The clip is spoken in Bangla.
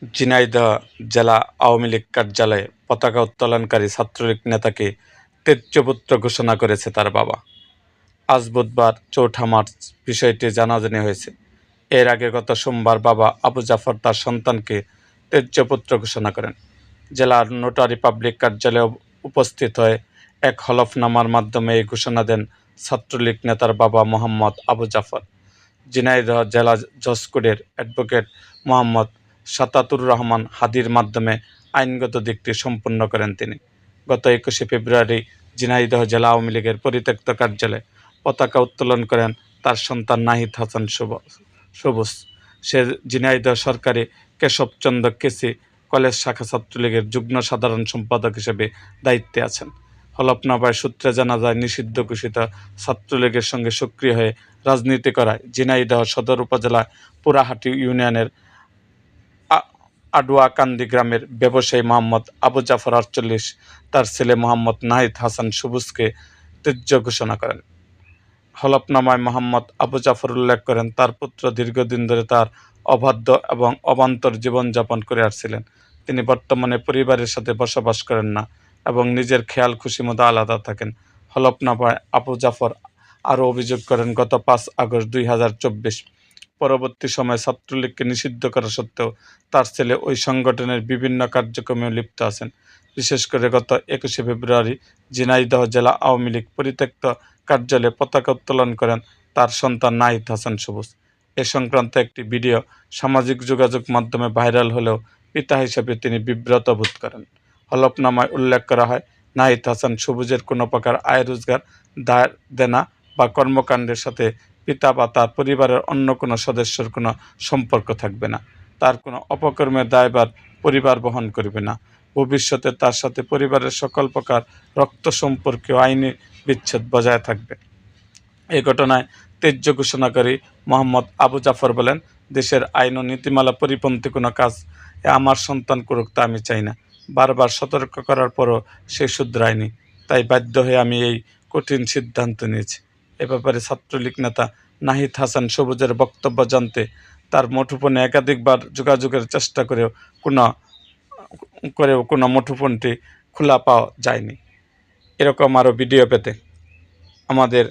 ঝিনাইদহ জেলা আওয়ামী লীগ কার্যালয়ে পতাকা উত্তোলনকারী ছাত্রলীগ নেতাকে তেজপুত্র ঘোষণা করেছে তার বাবা। আজ বুধবার ৪ঠা মার্চ বিষয়টি জানাজানি হয়েছে। এর আগে গত সোমবার বাবা আবু জাফর তার সন্তানকে তেজপুত্র ঘোষণা করেন। জেলার নোটারি পাবলিক কার্যালয়ে উপস্থিত হয়ে এক হলফনামার মাধ্যমে এই ঘোষণা দেন ছাত্রলীগ নেতার বাবা মোহাম্মদ আবু জাফর। ঝিনাইদহ জেলা জজ কোর্টের অ্যাডভোকেট মোহাম্মদ সাতাতুর রহমান হাদির মাধ্যমে আইনগত দিকটি সম্পন্ন করেন তিনি। গত ২১শে ফেব্রুয়ারি ঝিনাইদহ জেলা আওয়ামী লীগের পরিত্যক্ত কার্যালয়ে পতাকা উত্তোলন করেন তার সন্তান নাহিদ হাসান সবুজ। সে ঝিনাইদহ সরকারি কেশবচন্দ্র কেসি কলেজ শাখা ছাত্রলীগের যুগ্ম সাধারণ সম্পাদক হিসেবে দায়িত্বে আছেন। হলফনামার সূত্রে জানা যায়, নিষিদ্ধ ঘোষিত ছাত্রলীগের সঙ্গে সক্রিয় হয়ে রাজনীতি করায় ঝিনাইদহ সদর উপজেলা পুরাহাটি ইউনিয়নের আডুয়াকান্দি গ্রামের ব্যবসায়ী মোহাম্মদ আবু জাফর ৪৮ তার ছেলে মোহাম্মদ নাহিদ হাসান সবুজকে ত্যায্য ঘোষণা করেন। হলফনামায় মোহাম্মদ আবু জাফর উল্লেখ করেন, তার পুত্র দীর্ঘদিন ধরে তার অবাধ্য এবং অবান্তর জীবনযাপন করে আসছিলেন। তিনি বর্তমানে পরিবারের সাথে বসবাস করেন না এবং নিজের খেয়াল খুশি মতো আলাদা থাকেন। হলফনামায় আবু জাফর আরও অভিযোগ করেন, গত ৫ আগস্ট ২০২৪ পরবর্তী সময়ে ছাত্রলীগকে নিষিদ্ধ করা সত্ত্বেও তার ছেলে ওই সংগঠনের বিভিন্ন কার্যক্রমেও লিপ্ত আছেন। বিশেষ করে গত ২১শে ফেব্রুয়ারি ঝিনাইদহ জেলা আওয়ামী লীগ পরিত্যক্ত কার্যালয়ে পতাকা উত্তোলন করেন তার সন্তান নাহিদ হাসান সবুজ। এ সংক্রান্ত একটি ভিডিও সামাজিক যোগাযোগ মাধ্যমে ভাইরাল হলেও পিতা হিসেবে তিনি বিব্রত বোধ করেন। হলফনামায় উল্লেখ করা হয়, নাহিদ হাসান সবুজের কোনো প্রকার আয় রোজগার, দায় দেনা বা কর্মকাণ্ডের সাথে পিতা বা তার পরিবারের অন্য কোনো সদস্যের কোনো সম্পর্ক থাকবে না। তার কোনো অপকর্মের দায়ভার পরিবার বহন করবে না। ভবিষ্যতে তার সাথে পরিবারের সকল প্রকার রক্ত সম্পর্কীয় আইনি বিচ্ছেদ বজায় থাকবে। এই ঘটনায় ত্যায্য ঘোষণাকারী মোহাম্মদ আবু জাফর বলেন, দেশের আইন ও নীতিমালা পরিপন্থী কোনো কাজ আমার সন্তান করুক তা আমি চাই না। বারবার সতর্ক করার পরও সে শুধরায়নি, তাই বাধ্য হয়ে আমি এই কঠিন সিদ্ধান্ত নিয়েছি। এ ব্যাপারে ছাত্রলীগ নেতা নাহিদ হাসান সবুজের বক্তব্য জানতে তার মুঠোফোনে একাধিকবার যোগাযোগের চেষ্টা করেও কোনো মুঠোফোনটি খোলা পাওয়া যায়নি। এরকম আরও ভিডিও পেতে আমাদের